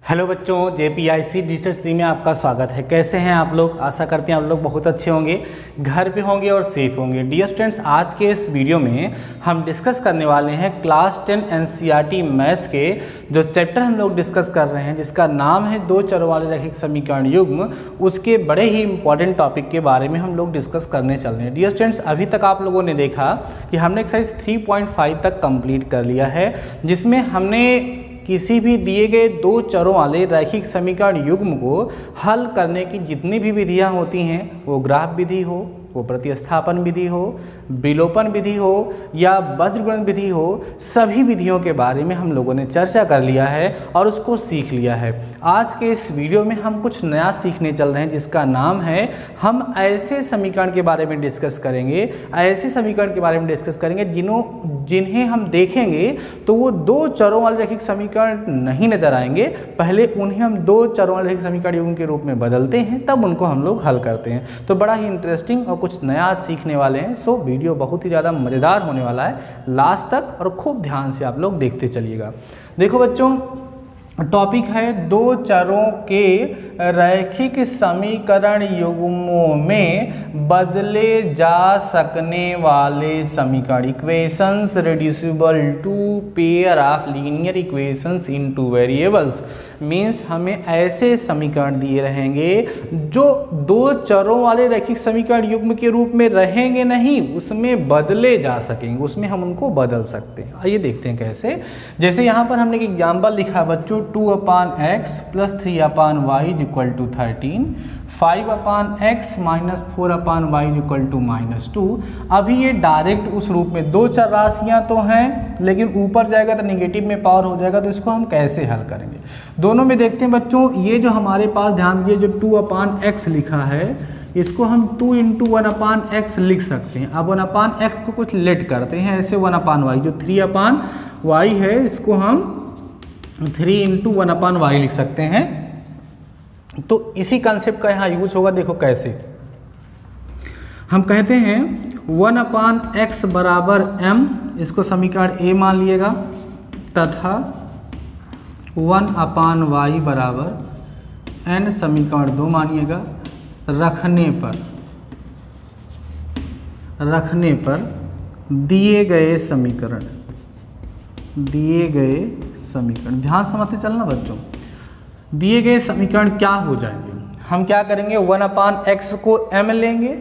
Hello बच्चों, JPIC digital stream में आपका स्वागत है। कैसे हैं आप लोग? आशा करते हैं आप लोग बहुत अच्छे होंगे, घर पे होंगे और सेफ होंगे। डियर स्टूडेंट्स, आज के इस वीडियो में हम डिस्कस करने वाले हैं क्लास 10 NCERT मैथ्स के जो चैप्टर हम लोग डिस्कस कर रहे हैं, जिसका नाम है दो चरों वाले रैखिक समीकरण युग्म। उसके बड़े ही इंपॉर्टेंट टॉपिक के बारे में हम लोग डिस्कस करने चल रहे हैं। डियर स्टूडेंट्स, अभी तक आप लोगों ने देखा कि हमने एक्सरसाइज 3.5 तक कंप्लीट कर लिया है, जिसमें हमने किसी भी दिए गए दो चरों वाले रैखिक समीकरण युग्म को हल करने की जितनी भी विधियां होती हैं, वो ग्राफ विधि हो, वो प्रतिस्थापन विधि हो, विलोपन विधि हो या वज्रगुणन विधि हो, सभी विधियों के बारे में हम लोगों ने चर्चा कर लिया है और उसको सीख लिया है। आज के इस वीडियो में हम कुछ नया सीखने चल रहे हैं, जिसका नाम है हम ऐसे समीकरण के बारे में डिस्कस करेंगे, ऐसे समीकरण के बारे में डिस्कस करेंगे जिन्हें हम देखेंगे तो वो दो चरों वाले रैखिक समीकरण नहीं नजर आएंगे। पहले उन्हें हम दो चरों वाले रैखिक समीकरण युग्म के रूप में बदलते हैं, तब उनको हम लोग हल करते हैं। तो बड़ा ही इंटरेस्टिंग और कुछ नया सीखने वाले हैं। सो वीडियो बहुत ही ज़्यादा मज़ेदार होने वाला है, लास्ट तक और खूब ध्यान से आप लोग देखते चलिएगा। देखो बच्चों, टॉपिक है दो चरों के रैखिक समीकरण युग्मों में बदले जा सकने वाले समीकरण, equations reducible to pair of linear equations in two variables. Means हमें ऐसे समीकरण दिए रहेंगे जो दो चरों वाले रैखिक समीकरण युग्म के रूप में रहेंगे नहीं, उसमें बदले जा सकेंगे, उसमें हम उनको बदल सकते हैं। आइए देखते हैं कैसे। जैसे यहाँ पर हमने एक एग्जाम्पल लिखा बच्चों, 2/x + 3/y = 13, 5/x - 4/y = -2। अभी ये डायरेक्ट उस रूप में दो चर राशियां तो हैं, लेकिन ऊपर जाएगा तो निगेटिव में पावर हो जाएगा, तो इसको हम कैसे हल करेंगे दोनों में देखते हैं बच्चों। ये जो हमारे पास ध्यान दीजिए, जो 2/x लिखा है, इसको हम 2 × 1/x लिख सकते हैं। अब 1/x को कुछ लेट करते हैं ऐसे, 1/y जो 3/y है, इसको हम 3 × 1/y लिख सकते हैं। तो इसी कंसेप्ट का यहाँ यूज होगा। देखो कैसे हम कहते हैं 1/x = m, इसको समीकरण a मान लिएगा, तथा 1/y = n समीकरण 2 मानिएगा। रखने पर दिए गए समीकरण ध्यान समझते चलना बच्चों, दिए गए समीकरण क्या हो जाएंगे। हम क्या करेंगे, 1/x को m लेंगे,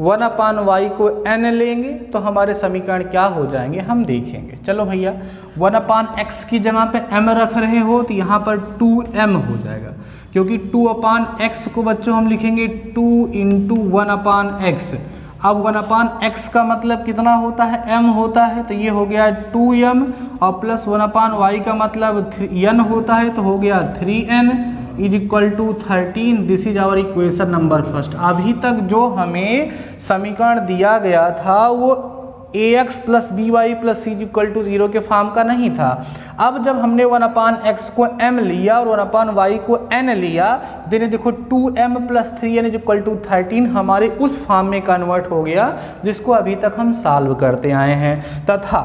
1/y को n लेंगे, तो हमारे समीकरण क्या हो जाएंगे हम देखेंगे। चलो भैया, 1/x की जगह पे m रख रहे हो तो यहाँ पर 2m हो जाएगा, क्योंकि 2/x को बच्चों हम लिखेंगे 2 × 1/x। अब 1/x का मतलब कितना होता है, m होता है, तो ये हो गया 2m, और प्लस 1/y का मतलब n होता है, तो हो गया 3n = 13। This is our equation number first. अभी तक जो हमें समीकरण दिया गया था वो ax + by + c = 0 के फॉर्म का नहीं था। अब जब हमने 1/x को m लिया और 1/y को n लिया, देने देखो 2m + 3n = 13 हमारे उस फॉर्म में कन्वर्ट हो गया, जिसको अभी तक हम सॉल्व करते आए हैं। तथा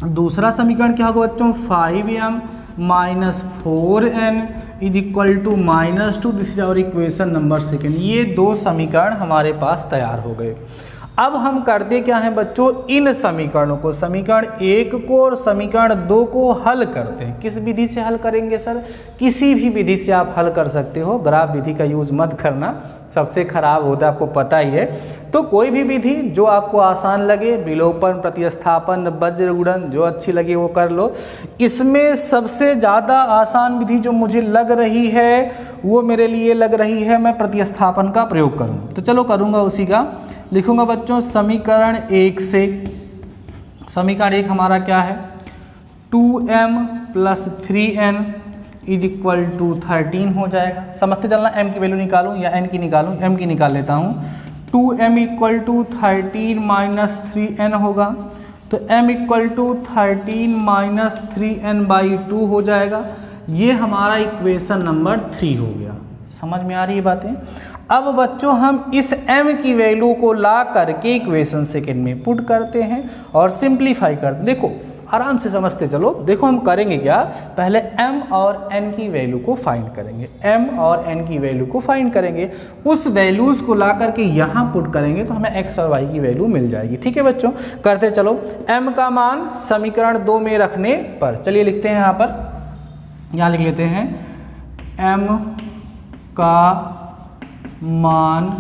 दूसरा समीकरण क्या होगा बच्चों, 5m - 4n = -2। This is our equation number second. ये दो समीकरण हमारे पास तैयार हो गए। अब हम करते क्या हैं बच्चों, इन समीकरणों को, समीकरण 1 को और समीकरण 2 को हल करते हैं। किस विधि से हल करेंगे सर? किसी भी विधि से आप हल कर सकते हो, ग्राफ विधि का यूज मत करना, सबसे खराब होता है, आपको पता ही है। तो कोई भी विधि जो आपको आसान लगे, विलोपन, प्रतिस्थापन, वज्रगुणन, जो अच्छी लगे वो कर लो। इसमें सबसे ज़्यादा आसान विधि जो मुझे लग रही है, वो मेरे लिए लग रही है मैं प्रतिस्थापन का प्रयोग करूँ। तो चलो करूँगा उसी का। लिखूंगा बच्चों समीकरण 1 से, समीकरण 1 हमारा क्या है, 2m + 3n = 13 हो जाएगा। समझते चलना, m की वैल्यू निकालूं या n की निकालूं, m की निकाल लेता हूं। 2m = 13 - 3n होगा, तो m = 13 - 3n/2 हो जाएगा। ये हमारा इक्वेशन नंबर 3 हो गया। समझ में आ रही है बातें? अब बच्चों हम इस m की वैल्यू को ला करके इक्वेशन सेकेंड में पुट करते हैं और सिंप्लीफाई करते हैं। देखो आराम से समझते चलो। देखो हम करेंगे क्या, पहले m और n की वैल्यू को फाइंड करेंगे, m और n की वैल्यू को फाइंड करेंगे, उस वैल्यूज़ को ला करके यहाँ पुट करेंगे तो हमें x और y की वैल्यू मिल जाएगी। ठीक है बच्चों, करते चलो। m का मान समीकरण 2 में रखने पर, चलिए लिखते हैं यहाँ पर, यहाँ लिख लेते हैं m का मान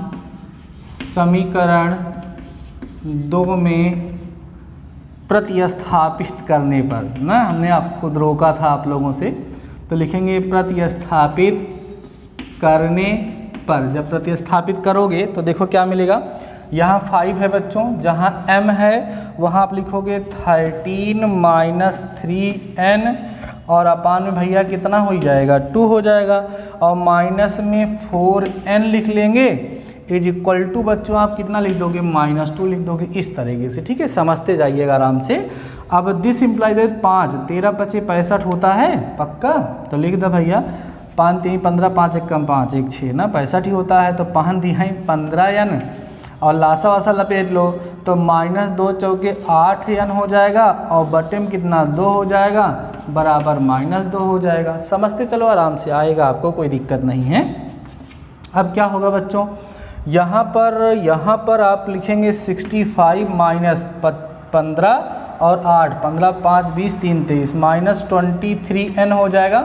समीकरण 2 में प्रतिस्थापित करने पर ना, हमने आपको रोका था आप लोगों से, तो लिखेंगे प्रतिस्थापित करने पर। जब प्रतिस्थापित करोगे तो देखो क्या मिलेगा, यहाँ 5 है बच्चों, जहाँ m है वहाँ आप लिखोगे 13 माइनस 3n और अपान में भैया कितना हो जाएगा 2 हो जाएगा, और माइनस में 4n लिख लेंगे इज इक्वल टू बच्चों आप कितना लिख दोगे -2 लिख दोगे, इस तरीके से। ठीक है, समझते जाइएगा आराम से। अब दिस इम्प्लाई दैट 5 13 × 5 = 65 होता है पक्का, तो लिख दो भैया 5 3 15 5 1 कम 5 1 6 ना 65 ही होता है, तो 5 दिहाई 15n और लासा वासा लपेट लो तो -2 चौके 8n हो जाएगा और बटे में कितना 2 हो जाएगा बराबर -2 हो जाएगा। समझते चलो आराम से, आएगा आपको, कोई दिक्कत नहीं है। अब क्या होगा बच्चों, यहाँ पर आप लिखेंगे 65 माइनस 15 और 8 15 5 20 3 23 -23n हो जाएगा,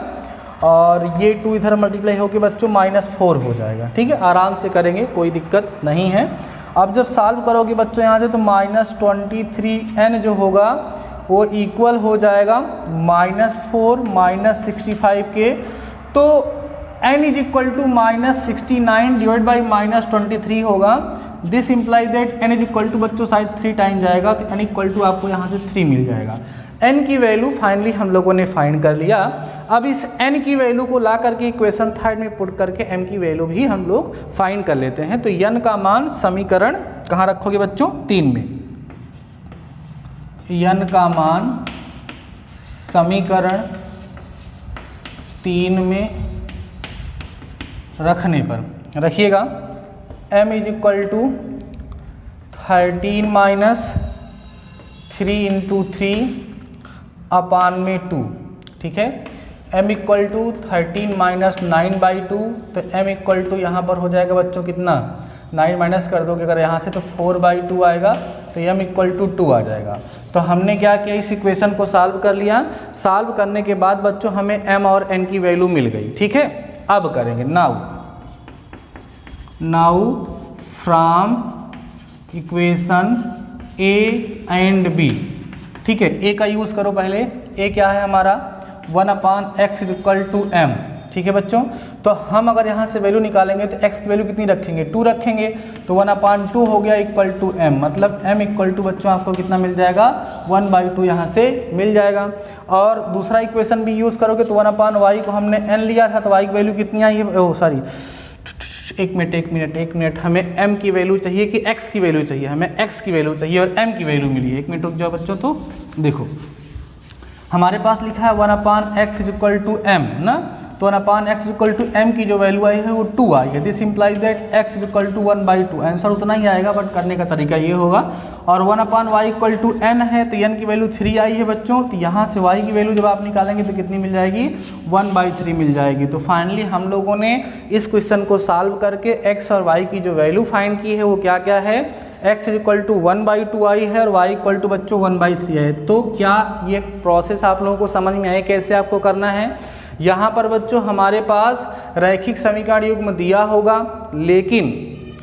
और ये 2 इधर मल्टीप्लाई होकर बच्चों -4 हो जाएगा। ठीक है, आराम से करेंगे, कोई दिक्कत नहीं है। अब जब सॉल्व करोगे बच्चों यहाँ से तो -23n जो होगा वो इक्वल हो जाएगा -4 -65 के, तो n is equal to -69 divide by -23 होगा। This imply that n is equal to बच्चों शायद 3 टाइम जाएगा, तो n इक्वल टू आपको यहाँ से 3 मिल जाएगा। n की वैल्यू फाइनली हम लोगों ने फाइंड कर लिया। अब इस n की वैल्यू को ला करके इक्वेशन 3 में पुट करके m की वैल्यू भी हम लोग फाइंड कर लेते हैं। तो n का मान समीकरण कहाँ रखोगे बच्चों 3 में, n का मान समीकरण 3 में रखने पर रखिएगा m is equal to 13 minus 3 × 3 upon में 2। ठीक है, m इक्वल टू 13 माइनस 9/2, तो m इक्वल टू यहाँ पर हो जाएगा बच्चों कितना 9 माइनस कर दोगे अगर यहाँ से तो 4/2 आएगा, तो m इक्वल टू 2 आ जाएगा। तो हमने क्या किया, इस इक्वेशन को सॉल्व कर लिया। सॉल्व करने के बाद बच्चों हमें m और n की वैल्यू मिल गई। ठीक है, अब करेंगे now from equation a and b। ठीक है, a का यूज़ करो पहले। a क्या है हमारा 1/x = m। ठीक है बच्चों, तो हम अगर यहाँ से वैल्यू निकालेंगे तो x की वैल्यू कितनी रखेंगे 2 रखेंगे, तो 1/2 हो गया इक्वल टू m, मतलब m इक्वल टू बच्चों आपको कितना मिल जाएगा 1/2 यहाँ से मिल जाएगा। और दूसरा इक्वेशन भी यूज़ करोगे तो 1/y को हमने n लिया था, तो y की वैल्यू कितनी आई है, ओह सॉरी एक मिनट, हमें m की वैल्यू चाहिए कि x की वैल्यू चाहिए, हमें x की वैल्यू चाहिए और m की वैल्यू मिली है। 1 मिनट रुक जाओ बच्चों, तो देखो हमारे पास लिखा है 1/x = m ना, तो 1/x = m की जो वैल्यू आई है वो 2 आई है। This imply that x = 1/2। Answer उतना ही आएगा बट करने का तरीका ये होगा। और 1/y = n है, तो n की वैल्यू 3 आई है बच्चों, तो यहाँ से y की वैल्यू जब आप निकालेंगे तो कितनी मिल जाएगी 1/3 मिल जाएगी। तो फाइनली हम लोगों ने इस क्वेश्चन को सॉल्व करके x और y की जो वैल्यू फाइंड की है वो क्या क्या है, x = 1/2 आई है और y = बच्चों 1/3 है। तो क्या ये प्रोसेस आप लोगों को समझ में आए कैसे आपको करना है। यहाँ पर बच्चों हमारे पास रैखिक समीकरण युग्म दिया होगा,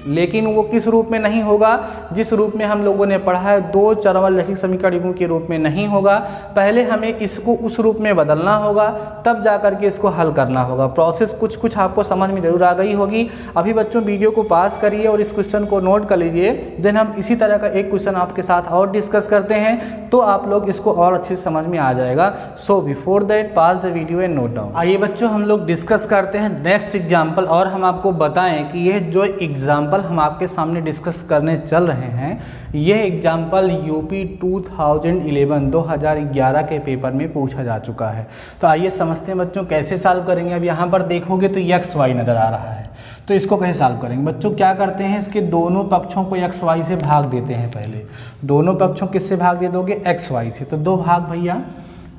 लेकिन वो किस रूप में नहीं होगा, जिस रूप में हम लोगों ने पढ़ा है 2 चरवल रैखिक समीकरण युग्म के रूप में नहीं होगा। पहले हमें इसको उस रूप में बदलना होगा, तब जा करके इसको हल करना होगा। प्रोसेस कुछ आपको समझ में जरूर आ गई होगी। अभी बच्चों वीडियो को पास करिए और इस क्वेश्चन को नोट कर लीजिए, देन हम इसी तरह का एक क्वेश्चन आपके साथ और डिस्कस करते हैं, तो आप लोग इसको और अच्छे से समझ में आ जाएगा। So before that pass the video and note down. आइए बच्चों हम लोग डिस्कस करते हैं नेक्स्ट एग्जाम्पल, और हम आपको बताएं कि यह जो एग्जाम्पल एग्जाम्पल हम आपके सामने डिस्कस करने चल रहे हैं, यह एग्जाम्पल यूपी 2011 के पेपर में पूछा जा चुका है। तो आइए समझते हैं बच्चों कैसे सॉल्व करेंगे। अब यहाँ पर देखोगे तो एक्स वाई नज़र आ रहा है, तो इसको कैसे सॉल्व करेंगे बच्चों। क्या करते हैं, इसके दोनों पक्षों को एक्स वाई से भाग देते हैं। पहले दोनों पक्षों किससे भाग दे दोगे, एक्स वाई से। तो 2 भाग भैया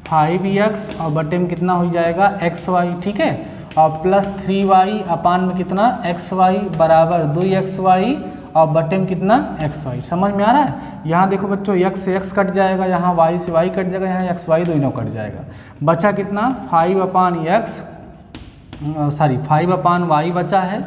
5x और बटे में कितना हो जाएगा एक्स वाई, ठीक है, और प्लस 3y अपान में कितना एक्स वाई बराबर 2xy और बटे में कितना एक्स वाई। समझ में आ रहा है। यहाँ देखो बच्चों x से x कट जाएगा, यहाँ y से y कट जाएगा, यहाँ x y दोनों कट जाएगा। बचा कितना 5 अपान y बचा है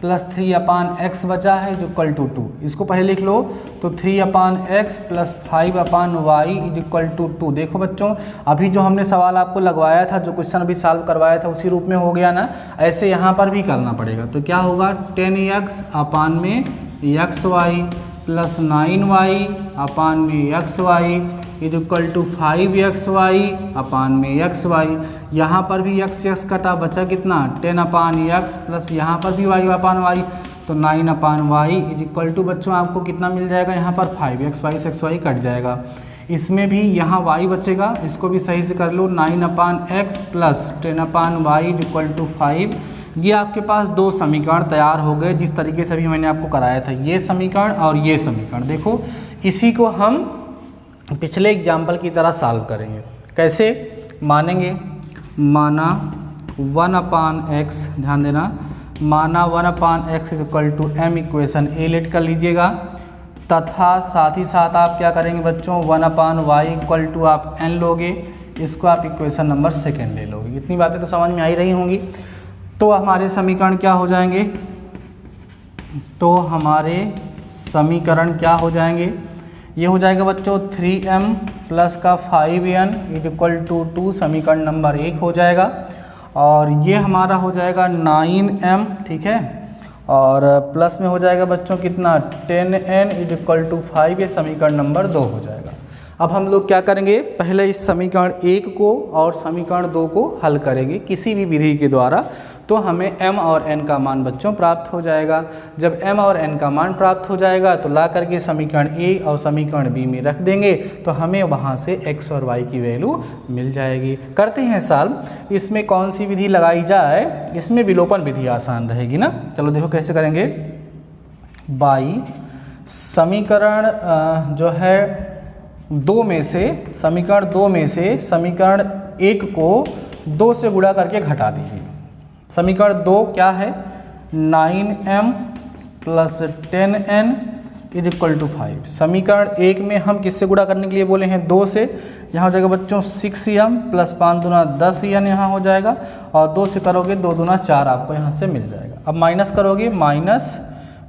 प्लस 3 अपान x बचा है जो इक्वल टू 2। इसको पहले लिख लो तो 3 upon x plus 5 upon y is equal to 2। देखो बच्चों अभी जो हमने सवाल आपको लगवाया था, जो क्वेश्चन अभी सॉल्व करवाया था उसी रूप में हो गया ना, ऐसे यहाँ पर भी करना पड़ेगा। तो क्या होगा 10x अपान में xy प्लस 9y अपान में xy is equal to 5xy upon में xy। यहाँ पर भी x कटा, बचा कितना 10 अपान x प्लस यहाँ पर भी y अपान y, तो 9 अपान y इज इक्वल टू बच्चों आपको कितना मिल जाएगा, यहाँ पर 5xy से xy कट जाएगा। इसमें भी यहाँ y बचेगा, इसको भी सही से कर लो 9 upon x plus 10 upon y is equal to 5। ये आपके पास 2 समीकरण तैयार हो गए, जिस तरीके से अभी मैंने आपको कराया था, ये समीकरण और ये समीकरण। देखो इसी को हम पिछले एग्जाम्पल की तरह सॉल्व करेंगे। कैसे मानेंगे, माना 1 अपान एक्स, ध्यान देना, माना 1 अपान x is equal to m equation A let कर लीजिएगा, तथा साथ ही साथ आप क्या करेंगे बच्चों 1 अपान वाई इक्वल टू आप n लोगे, इसको आप इक्वेशन नंबर 2 ले लोगे। इतनी बातें तो समझ में आ ही रही होंगी। तो हमारे समीकरण क्या हो जाएंगे, तो हमारे समीकरण क्या हो जाएंगे, ये हो जाएगा बच्चों 3m प्लस का 5n इज इक्वल टू 2, समीकरण नंबर 1 हो जाएगा। और ये हमारा हो जाएगा 9m, ठीक है, और प्लस में हो जाएगा बच्चों कितना 10n इज इक्वल टू 5, ये समीकरण नंबर 2 हो जाएगा। अब हम लोग क्या करेंगे, पहले इस समीकरण 1 को और समीकरण 2 को हल करेंगे किसी भी विधि के द्वारा, तो हमें m और n का मान बच्चों प्राप्त हो जाएगा। जब m और n का मान प्राप्त हो जाएगा तो ला करके समीकरण a और समीकरण b में रख देंगे, तो हमें वहाँ से x और y की वैल्यू मिल जाएगी। करते हैं सॉल्व। इसमें कौन सी विधि लगाई जाए, इसमें विलोपन विधि आसान रहेगी ना। चलो देखो कैसे करेंगे। बाई समीकरण जो है 2 में से, समीकरण 2 में से समीकरण 1 को 2 से गुणा करके घटा दीजिए। समीकरण 2 क्या है 9m plus 10n is equal to 5। समीकरण 1 में हम किससे गुणा करने के लिए बोले हैं 2 से, यहाँ हो जाएगा बच्चों 6m प्लस 5 दूना 10n यहाँ हो जाएगा, और 2 से करोगे 2 दूना 4 आपको यहाँ से मिल जाएगा। अब माइनस करोगे माइनस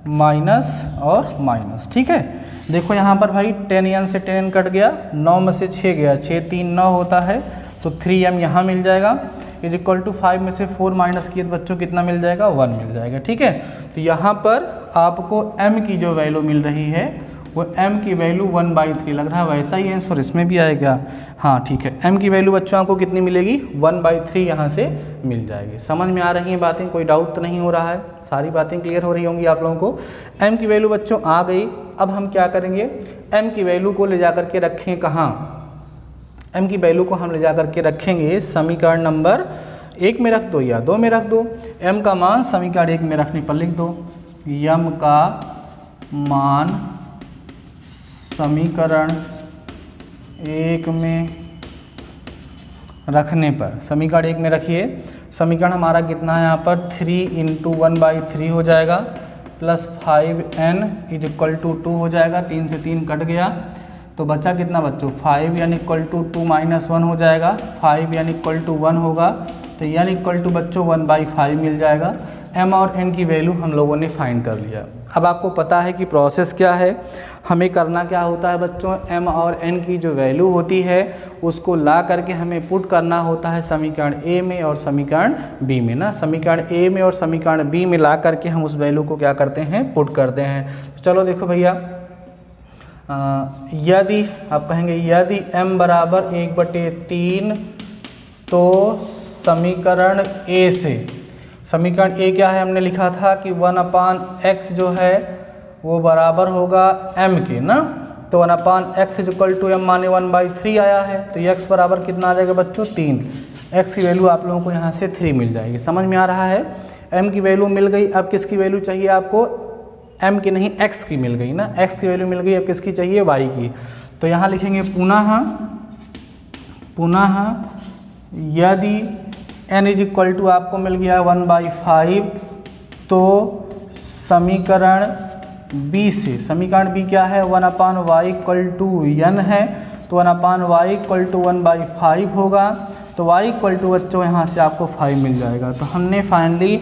माइनस और माइनस, ठीक है। देखो यहाँ पर भाई 10n से 10n कट गया, 9 में से 6 गया, 6 3 9 होता है, तो 3m यहाँ मिल जाएगा इज इक्वल टू 5 में से 4 माइनस किए तो बच्चों कितना मिल जाएगा 1 मिल जाएगा, ठीक है। तो यहाँ पर आपको m की जो वैल्यू मिल रही है वो m की वैल्यू 1/3 लग रहा है, वैसा ही आंसर इसमें भी आएगा। हाँ ठीक है, m की वैल्यू बच्चों आपको कितनी मिलेगी 1/3 यहाँ से मिल जाएगी। समझ में आ रही हैं बातें, कोई डाउट तो नहीं हो रहा है, सारी बातें क्लियर हो रही होंगी आप लोगों को। m की वैल्यू बच्चों आ गई। अब हम क्या करेंगे, m की वैल्यू को ले जा करके रखें कहाँ, m की वैल्यू को हम ले जा करके रखेंगे समीकरण नंबर 1 में रख दो या 2 में रख दो। m का मान समीकरण 1 में रखने पर लिख दो, m का मान समीकरण 1 में रखने पर, समीकरण 1 में रखिए। समीकरण हमारा कितना है यहाँ पर 3 × 1/3 हो जाएगा, plus 5n is equal to 2 हो जाएगा, 3 से 3 कट गया, तो बचा कितना बच्चों 5 यानी इक्वल टू 2 माइनस 1 हो जाएगा, 5 यानी इक्वल टू 1 होगा, तो यानी इक्वल टू बच्चों 1/5 मिल जाएगा। m और n की वैल्यू हम लोगों ने फाइंड कर लिया। अब आपको पता है कि प्रोसेस क्या है, हमें करना क्या होता है बच्चों, m और n की जो वैल्यू होती है उसको ला करके हमें पुट करना होता है समीकरण a में और समीकरण b में ना। समीकरण a में और समीकरण b में ला करके हम उस वैल्यू को क्या करते हैं, पुट करते हैं। तो चलो देखो भैया, यदि आप कहेंगे यदि m बराबर 1/3 तो समीकरण a से, समीकरण ए क्या है, हमने लिखा था कि 1/x जो है वो बराबर होगा m के ना, तो 1/x = m माने 1/3 आया है, तो x बराबर कितना आ जाएगा बच्चों 3। x की वैल्यू आप लोगों को यहाँ से 3 मिल जाएगी, समझ में आ रहा है। m की वैल्यू मिल गई, अब किसकी वैल्यू चाहिए आपको, m की नहीं x की मिल गई ना, x की वैल्यू मिल गई, अब किसकी चाहिए y की। तो यहाँ लिखेंगे पुनः यदि n = आपको मिल गया 1/5, तो समीकरण b से, समीकरण b क्या है 1/y = n है, तो 1/y = 1/5 होगा, तो y = बच्चों यहाँ से आपको 5 मिल जाएगा। तो हमने फाइनली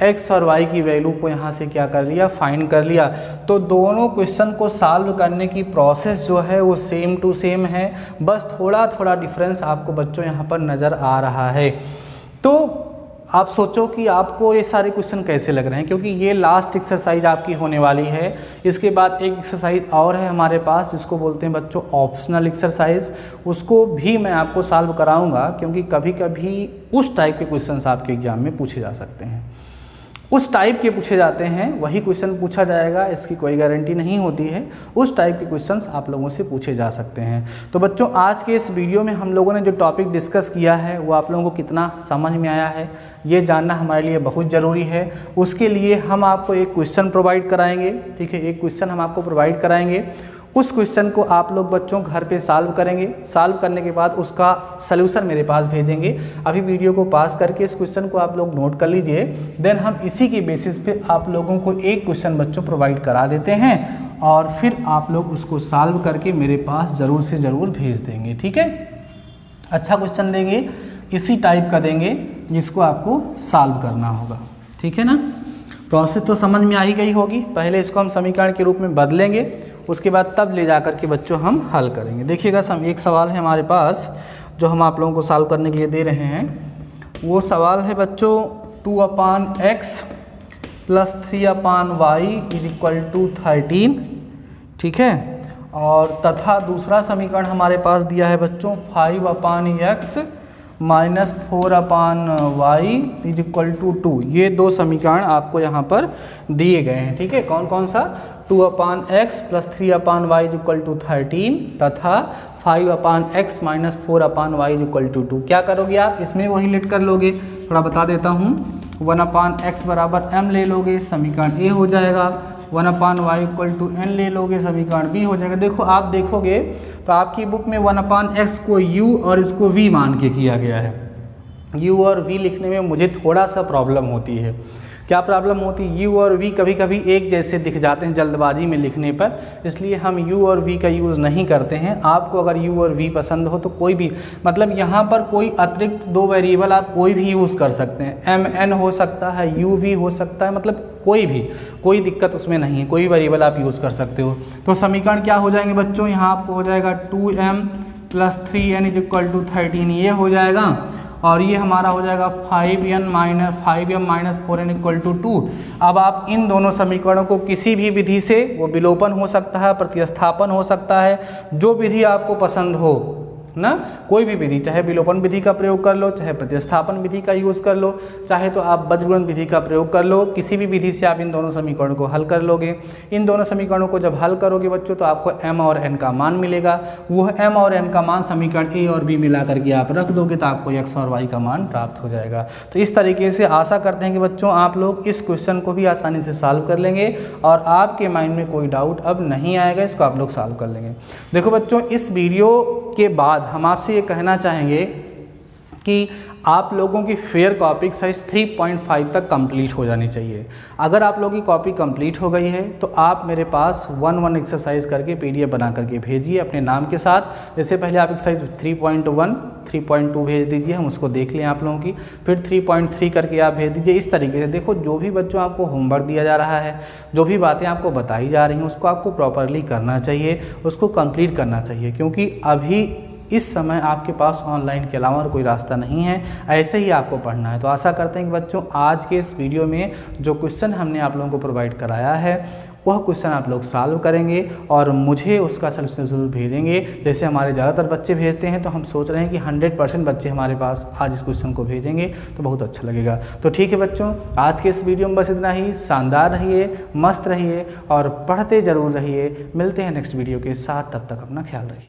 x और y की वैल्यू को यहाँ से क्या कर लिया, फाइंड कर लिया। तो दोनों क्वेश्चन को सॉल्व करने की प्रोसेस जो है वो सेम टू सेम है, बस थोड़ा थोड़ा डिफरेंस आपको बच्चों यहाँ पर नज़र आ रहा है। तो आप सोचो कि आपको ये सारे क्वेश्चन कैसे लग रहे हैं, क्योंकि ये लास्ट एक्सरसाइज आपकी होने वाली है। इसके बाद एक एक्सरसाइज और है हमारे पास जिसको बोलते हैं बच्चों ऑप्शनल एक्सरसाइज, उसको भी मैं आपको सॉल्व कराऊंगा, क्योंकि कभी कभी उस टाइप के क्वेश्चंस आपके एग्जाम में पूछे जा सकते हैं, उस टाइप के पूछे जाते हैं, वही क्वेश्चन पूछा जाएगा, इसकी कोई गारंटी नहीं होती है। उस टाइप के क्वेश्चंस आप लोगों से पूछे जा सकते हैं। तो बच्चों आज के इस वीडियो में हम लोगों ने जो टॉपिक डिस्कस किया है वो आप लोगों को कितना समझ में आया है, ये जानना हमारे लिए बहुत ज़रूरी है। उसके लिए हम आपको एक क्वेश्चन प्रोवाइड कराएंगे, ठीक है, एक क्वेश्चन हम आपको प्रोवाइड कराएंगे। उस क्वेश्चन को आप लोग बच्चों घर पे सॉल्व करेंगे, सॉल्व करने के बाद उसका सलूशन मेरे पास भेजेंगे। अभी वीडियो को पास करके इस क्वेश्चन को आप लोग नोट कर लीजिए, देन हम इसी के बेसिस पे आप लोगों को एक क्वेश्चन बच्चों प्रोवाइड करा देते हैं और फिर आप लोग उसको सॉल्व करके मेरे पास ज़रूर से ज़रूर भेज देंगे, ठीक है। अच्छा क्वेश्चन देंगे, इसी टाइप का देंगे जिसको आपको सॉल्व करना होगा, ठीक है ना। प्रोसेस तो समझ में आ ही गई होगी। पहले इसको हम समीकरण के रूप में बदलेंगे, उसके बाद तब ले जाकर के बच्चों हम हल करेंगे। देखिएगा एक सवाल है हमारे पास जो हम आप लोगों को सॉल्व करने के लिए दे रहे हैं। वो सवाल है बच्चों 2/x + 3/y = 13, ठीक है। और तथा दूसरा समीकरण हमारे पास दिया है बच्चों 5/x - 4/y = 2। ये दो समीकरण आपको यहाँ पर दिए गए हैं, ठीक है। कौन कौन सा, 2/x + 3/y = 13 तथा 5/x - 4/y = 2। क्या करोगे आप, इसमें वही लेट कर लोगे, थोड़ा बता देता हूँ। 1/x बराबर m ले लोगे, समीकरण a हो जाएगा। 1/y = n ले लोगे, समीकरण b हो जाएगा। देखो आप देखोगे तो आपकी बुक में 1/x को u और इसको v मान के किया गया है। u और v लिखने में मुझे थोड़ा सा प्रॉब्लम होती है। क्या प्रॉब्लम होती है, u और v कभी कभी एक जैसे दिख जाते हैं जल्दबाजी में लिखने पर, इसलिए हम u और v का यूज़ नहीं करते हैं। आपको अगर u और v पसंद हो तो कोई भी, मतलब यहाँ पर कोई अतिरिक्त दो वेरिएबल आप कोई भी यूज़ कर सकते हैं। mn हो सकता है, u भी हो सकता है, मतलब कोई भी, कोई दिक्कत उसमें नहीं है, कोई वेरिएबल आप यूज़ कर सकते हो। तो समीकरण क्या हो जाएंगे बच्चों, यहाँ आपको हो जाएगा 2m + 3n = 13, ये हो जाएगा। और ये हमारा हो जाएगा 5m - 4n = 2। अब आप इन दोनों समीकरणों को किसी भी विधि से, वो विलोपन हो सकता है, प्रतिस्थापन हो सकता है, जो विधि आपको पसंद हो ना, कोई भी विधि, चाहे विलोपन विधि का प्रयोग कर लो, चाहे प्रतिस्थापन विधि का यूज़ कर लो, चाहे तो आप बीजगणित विधि का प्रयोग कर लो, किसी भी विधि से आप इन दोनों समीकरणों को हल कर लोगे। इन दोनों समीकरणों को जब हल करोगे बच्चों तो आपको m और n का मान मिलेगा। वह m और n का मान समीकरण a और b मिला करके आप रख दोगे तो आपको x और y का मान प्राप्त हो जाएगा। तो इस तरीके से आशा करते हैं कि बच्चों आप लोग इस क्वेश्चन को भी आसानी से सॉल्व कर लेंगे और आपके माइंड में कोई डाउट अब नहीं आएगा, इसको आप लोग सॉल्व कर लेंगे। देखो बच्चों, इस वीडियो के बाद हम आपसे ये कहना चाहेंगे कि आप लोगों की फेयर कॉपी साइज 3.5 तक कंप्लीट हो जानी चाहिए। अगर आप लोगों की कॉपी कंप्लीट हो गई है तो आप मेरे पास 1-1 एक्सरसाइज करके PDF बना करके भेजिए अपने नाम के साथ। जैसे पहले आप एक्सरसाइज 3.1, 3.2 भेज दीजिए, हम उसको देख लें आप लोगों की, फिर 3.3 करके आप भेज दीजिए। इस तरीके से देखो, जो भी बच्चों आपको होमवर्क दिया जा रहा है, जो भी बातें आपको बताई जा रही हैं, उसको आपको प्रॉपरली करना चाहिए, उसको कंप्लीट करना चाहिए, क्योंकि अभी इस समय आपके पास ऑनलाइन के अलावा और कोई रास्ता नहीं है, ऐसे ही आपको पढ़ना है। तो आशा करते हैं कि बच्चों आज के इस वीडियो में जो क्वेश्चन हमने आप लोगों को प्रोवाइड कराया है वह क्वेश्चन आप लोग सॉल्व करेंगे और मुझे उसका सॉल्यूशन ज़रूर भेजेंगे। जैसे हमारे ज़्यादातर बच्चे भेजते हैं, तो हम सोच रहे हैं कि 100% बच्चे हमारे पास आज इस क्वेश्चन को भेजेंगे तो बहुत अच्छा लगेगा। तो ठीक है बच्चों, आज के इस वीडियो में बस इतना ही। शानदार रहिए, मस्त रहिए और पढ़ते ज़रूर रहिए। मिलते हैं नेक्स्ट वीडियो के साथ, तब तक अपना ख्याल रखिए।